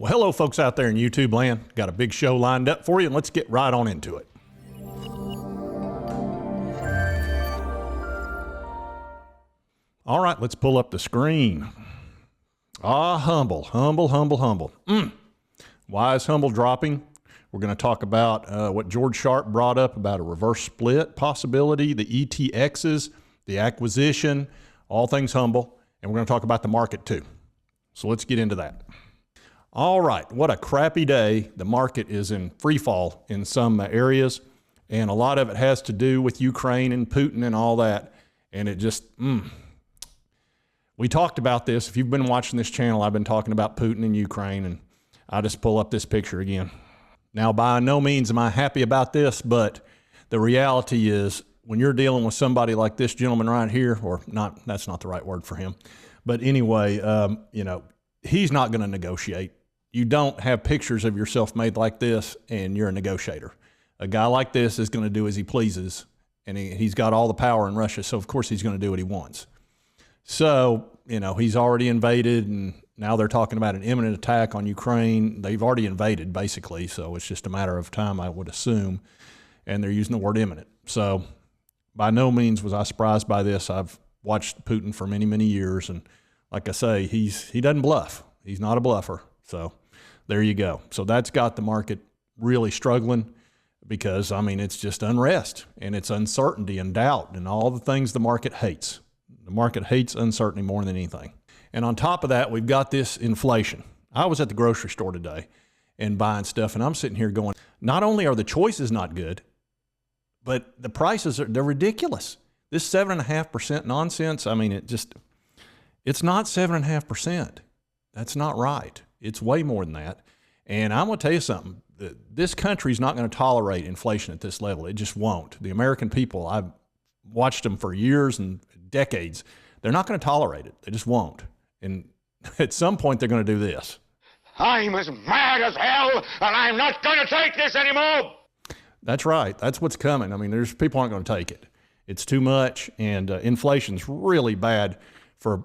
Well, hello folks out there in YouTube land. Got a big show lined up for you, and let's get right on into it. All right, let's pull up the screen. Hmbl. Why is Hmbl dropping? We're going to talk about what George Sharp brought up about a reverse split possibility, the Etx'S, the acquisition, all things Hmbl, and we're going to talk about the market too. So let's get into that. All right, what a crappy day. The market is in free fall in some areas, and a lot of it has to do with Ukraine and Putin and all that. And it just, we talked about this. If you've been watching this channel, I've been talking about Putin and Ukraine, and I just pull up this picture again. Now, by no means am I happy about this, but the reality is when you're dealing with somebody like this gentleman right here, or not, that's not the right word for him. But anyway, you know, he's not going to negotiate. You don't have pictures of yourself made like this and you're a negotiator. A guy like this is going to do as he pleases, and he's got all the power in Russia, so of course he's going to do what he wants. So, you know, he's already invaded, and now they're talking about an imminent attack on Ukraine. They've already invaded, basically, so it's just a matter of time, I would assume, and they're using the word imminent. So by no means was I surprised by this. I've watched Putin for many, many years, and like I say, he doesn't bluff. He's not a bluffer. So there you go. So that's got the market really struggling because, I mean, it's just unrest and it's uncertainty and doubt and all the things the market hates. The market hates uncertainty more than anything. And on top of that, we've got this inflation. I was at the grocery store today and buying stuff, and I'm sitting here going, not only are the choices not good, but the prices they're ridiculous. This 7.5% nonsense, I mean, it's not 7.5%. That's not right. It's way more than that. And I'm going to tell you something. This country's not going to tolerate inflation at this level. It just won't. The American people, I've watched them for years and decades. They're not going to tolerate it. They just won't. And at some point, they're going to do this. I'm as mad as hell, and I'm not going to take this anymore. That's right. That's what's coming. I mean, there's people aren't going to take it. It's too much, and inflation's really bad for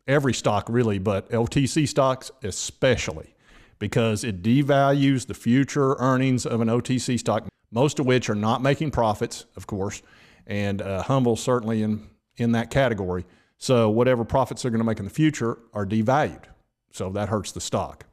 every stock really, but OTC stocks especially, because it devalues the future earnings of an OTC stock, most of which are not making profits, of course, and Hmbl certainly in that category. So whatever profits they're going to make in the future are devalued. So that hurts the stock.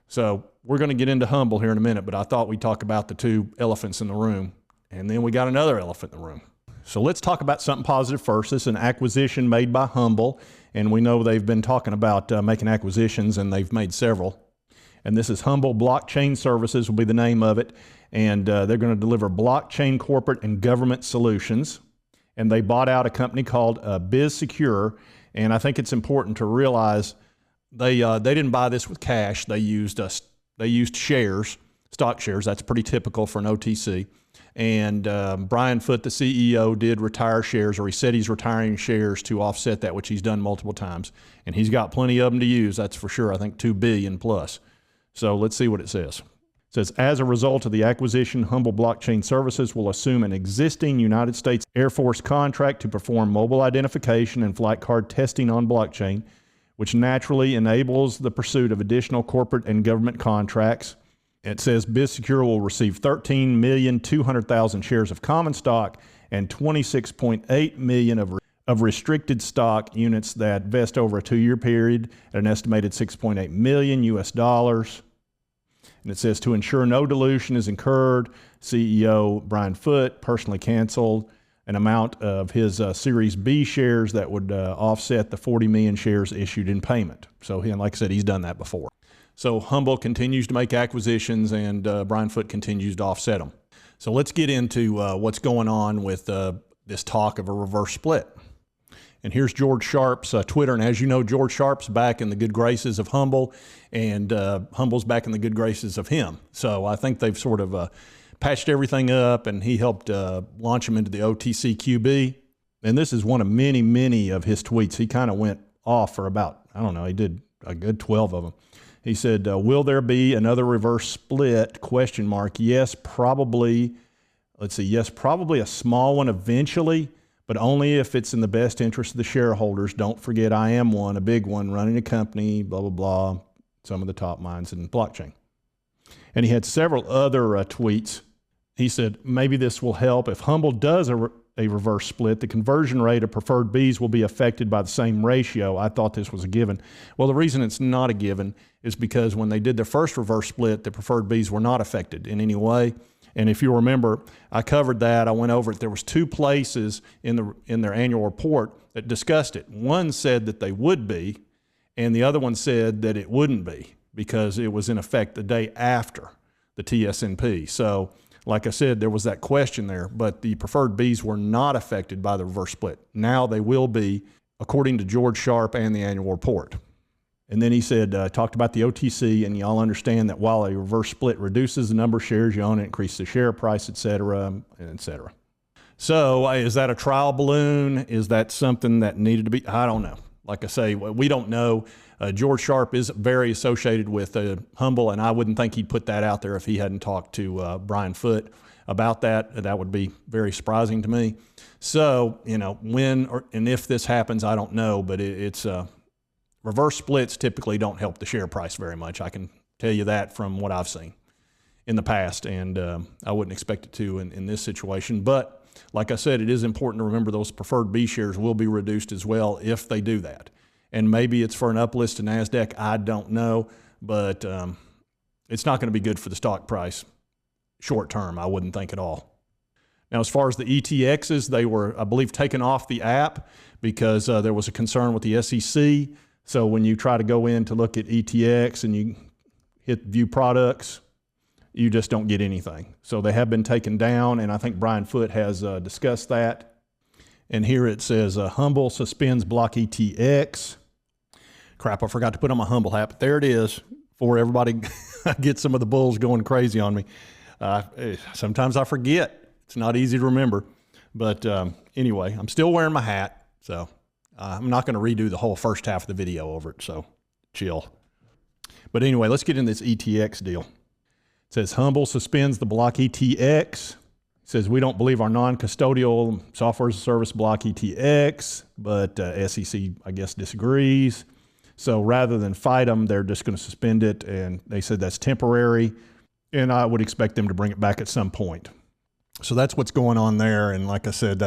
So we're going to get into Hmbl here in a minute, but I thought we'd talk about the two elephants in the room, and then we got another elephant in the room. So let's talk about something positive first. This is an acquisition made by Humbl, and we know they've been talking about making acquisitions, and they've made several. And this is Humbl Blockchain Services will be the name of it, and they're going to deliver blockchain corporate and government solutions. And they bought out a company called BizSecure, and I think it's important to realize they didn't buy this with cash. They used shares, stock shares. That's pretty typical for an OTC. And Brian Foote, the CEO, did retire shares, or he said he's retiring shares to offset that, which he's done multiple times. And he's got plenty of them to use, that's for sure. I think 2 billion plus. So let's see what it says. It says, as a result of the acquisition, Humbl Blockchain Services will assume an existing United States Air Force contract to perform mobile identification and flight card testing on blockchain, which naturally enables the pursuit of additional corporate and government contracts. It says BizSecure will receive 13,200,000 shares of common stock and 26.8 million of restricted stock units that vest over a 2-year period at an estimated $6.8 million US. And it says to ensure no dilution is incurred, CEO Brian Foote personally canceled an amount of his Series B shares that would offset the 40 million shares issued in payment. So, like I said, he's done that before. So Hmbl continues to make acquisitions, and Brian Foote continues to offset them. So let's get into what's going on with this talk of a reverse split. And here's George Sharp's Twitter. And as you know, George Sharp's back in the good graces of Hmbl, and Humbl's back in the good graces of him. So I think they've sort of patched everything up, and he helped launch him into the OTC QB. And this is one of many, many of his tweets. He kind of went off for about, I don't know, he did a good 12 of them. He said, will there be another reverse split? Question mark. Yes, probably. Let's see. Yes, probably a small one eventually, but only if it's in the best interest of the shareholders. Don't forget, I am one, a big one, running a company, blah, blah, blah. some of the top minds in blockchain. And he had several other tweets. He said, maybe this will help. If Hmbl does a reverse split, the conversion rate of preferred Bs will be affected by the same ratio. I thought this was a given. Well, the reason it's not a given is because when they did their first reverse split, the preferred Bs were not affected in any way. And if you remember, I covered that. I went over it. There was 2 places in their annual report that discussed it. One said that they would be, and the other one said that it wouldn't be because it was in effect the day after the TSNP. So, like I said, there was that question there, but the preferred Bs were not affected by the reverse split. Now they will be, according to George Sharp and the annual report. And then he said, talked about the OTC, and y'all understand that while a reverse split reduces the number of shares you own, it increases the share price, et cetera, et cetera. So is that a trial balloon? Is that something that needed to be? I don't know. Like I say, we don't know. George Sharp is very associated with Humbl, and I wouldn't think he'd put that out there if he hadn't talked to Brian Foote about that. That would be very surprising to me. So, you know, when and if this happens, I don't know, but it's reverse splits typically don't help the share price very much. I can tell you that from what I've seen in the past, and I wouldn't expect it to in this situation. But like I said, it is important to remember those preferred B shares will be reduced as well if they do that. And maybe it's for an uplist to NASDAQ. I don't know, but it's not going to be good for the stock price short term, I wouldn't think at all. Now, as far as the ETXs, they were, I believe, taken off the app because there was a concern with the SEC. So when you try to go in to look at ETX and you hit view products, you just don't get anything. So they have been taken down, and I think Brian Foote has discussed that. And here it says, Humbl suspends block ETX. Crap, I forgot to put on my Humbl hat, but there it is before everybody gets some of the bulls going crazy on me. Sometimes I forget. It's not easy to remember. But anyway, I'm still wearing my hat, so I'm not going to redo the whole first half of the video over it, so chill. But anyway, let's get into this ETX deal. It says Humbl suspends the block ETX. It says we don't believe our non-custodial software as a service block ETX, but SEC, I guess, disagrees. So rather than fight them, they're just going to suspend it, and they said that's temporary, and I would expect them to bring it back at some point. So that's what's going on there, and like I said,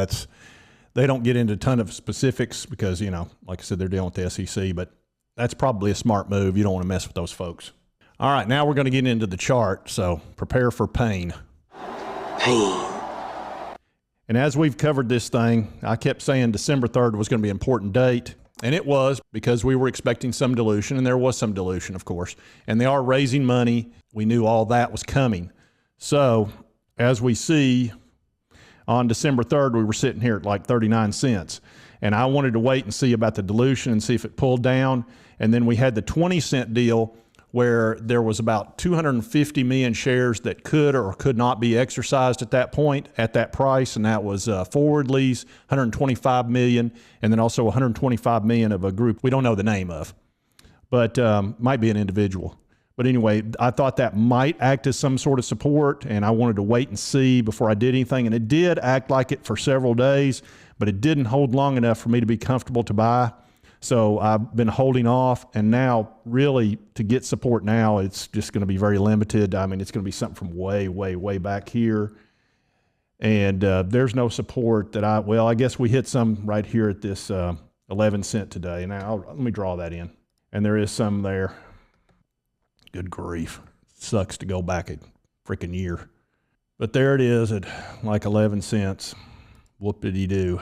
they don't get into a ton of specifics because, you know, like I said, they're dealing with the SEC, but that's probably a smart move. You don't want to mess with those folks. All right, now we're going to get into the chart, so prepare for pain. Pain. And as we've covered this thing, I kept saying December 3rd was going to be an important date, and it was because we were expecting some dilution, and there was some dilution, of course, and they are raising money. We knew all that was coming. So as we see, on December 3rd, we were sitting here at like 39 cents, and I wanted to wait and see about the dilution and see if it pulled down, and then we had the 20-cent deal where there was about 250 million shares that could or could not be exercised at that point, at that price, and that was forward lease, 125 million, and then also 125 million of a group we don't know the name of, but might be an individual. But anyway, I thought that might act as some sort of support, and I wanted to wait and see before I did anything, and it did act like it for several days, but it didn't hold long enough for me to be comfortable to buy. So I've been holding off, and now really to get support now, it's just going to be very limited. I mean, it's going to be something from way, way, way back here. And there's no support that I guess we hit some right here at this 11 cent today. Now, let me draw that in. And there is some there. Good grief. Sucks to go back a freaking year. But there it is at like 11 cents. Whoop-de-dee-doo.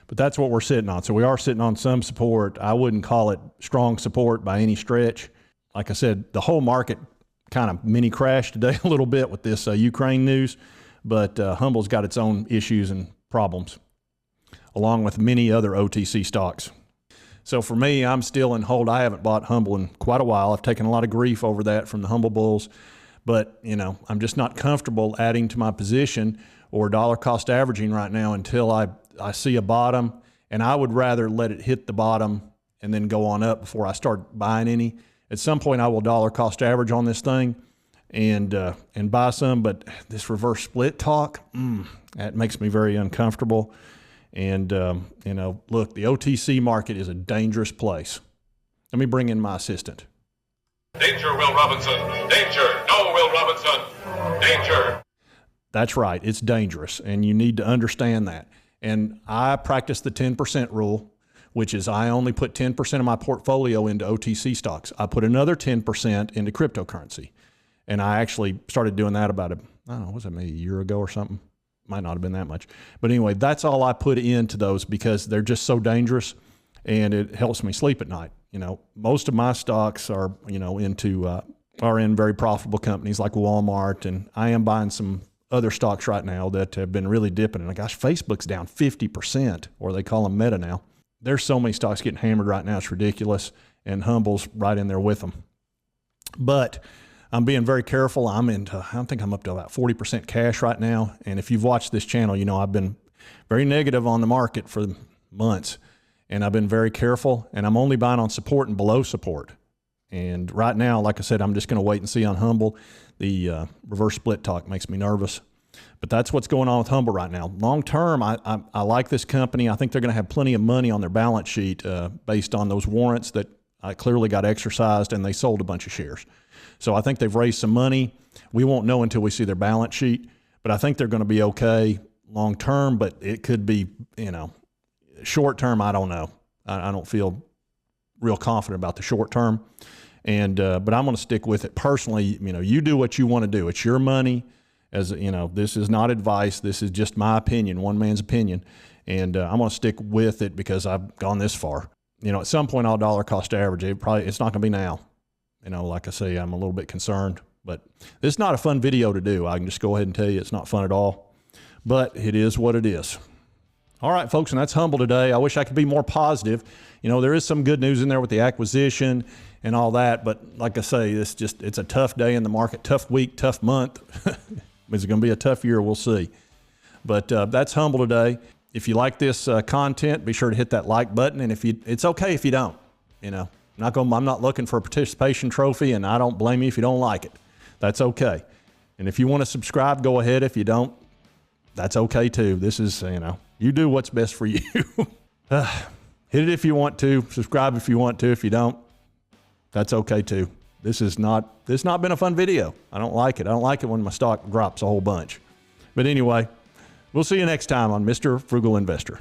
But that's what we're sitting on. So we are sitting on some support. I wouldn't call it strong support by any stretch. Like I said, the whole market kind of mini crashed today a little bit with this Ukraine news, but Humbl's got its own issues and problems, along with many other OTC stocks. So for me, I'm still in hold. I haven't bought Humbl in quite a while. I've taken a lot of grief over that from the Humbl bulls, but you know, I'm just not comfortable adding to my position or dollar cost averaging right now until I see a bottom, and I would rather let it hit the bottom and then go on up before I start buying any. At some point, I will dollar cost average on this thing and buy some, but this reverse split talk, that makes me very uncomfortable. And, you know, look, the OTC market is a dangerous place. Let me bring in my assistant. Danger, Will Robinson. Danger. No, Will Robinson. Danger. That's right. It's dangerous, and you need to understand that. And I practice the 10% rule, which is I only put 10% of my portfolio into OTC stocks. I put another 10% into cryptocurrency. And I actually started doing that about, I don't know, was it maybe a year ago or something? Might not have been that much. But anyway, that's all I put into those because they're just so dangerous, and it helps me sleep at night. You know, most of my stocks are, you know, are in very profitable companies like Walmart, and I am buying some other stocks right now that have been really dipping. And gosh, Facebook's down 50%, or they call them Meta now. There's so many stocks getting hammered right now. It's ridiculous. And Humbl's right in there with them. But I'm being very careful. I think I'm up to about 40% cash right now. And if you've watched this channel, you know I've been very negative on the market for months. And I've been very careful. And I'm only buying on support and below support. And right now, like I said, I'm just going to wait and see on Hmbl. The reverse split talk makes me nervous. But that's what's going on with Humbl right now. Long term, I like this company. I think they're going to have plenty of money on their balance sheet based on those warrants that clearly got exercised, and they sold a bunch of shares. So I think they've raised some money. We won't know until we see their balance sheet, but I think they're going to be okay long term, but it could be, you know, short term, I don't know. I don't feel real confident about the short term. And but I'm going to stick with it personally. You know, you do what you want to do. It's your money. As you know, this is not advice. This is just my opinion, one man's opinion. And I'm going to stick with it because I've gone this far. You know, at some point, I'll dollar cost average. It's not going to be now. You know, like I say, I'm a little bit concerned. But this is not a fun video to do. I can just go ahead and tell you it's not fun at all. But it is what it is. All right, folks, and that's Hmbl today. I wish I could be more positive. You know, there is some good news in there with the acquisition and all that. But like I say, it's a tough day in the market, tough week, tough month. Is it going to be a tough year? We'll see. But that's Hmbl today. If you like this content, be sure to hit that like button. And it's okay if you don't. You know, I'm not looking for a participation trophy, and I don't blame you if you don't like it. That's okay. And if you want to subscribe, go ahead. If you don't, that's okay too. This is, you know, you do what's best for you. Hit it if you want to. Subscribe if you want to. If you don't, that's okay too. This has not been a fun video. I don't like it. I don't like it when my stock drops a whole bunch. But anyway, we'll see you next time on Mr. Frugal Investor.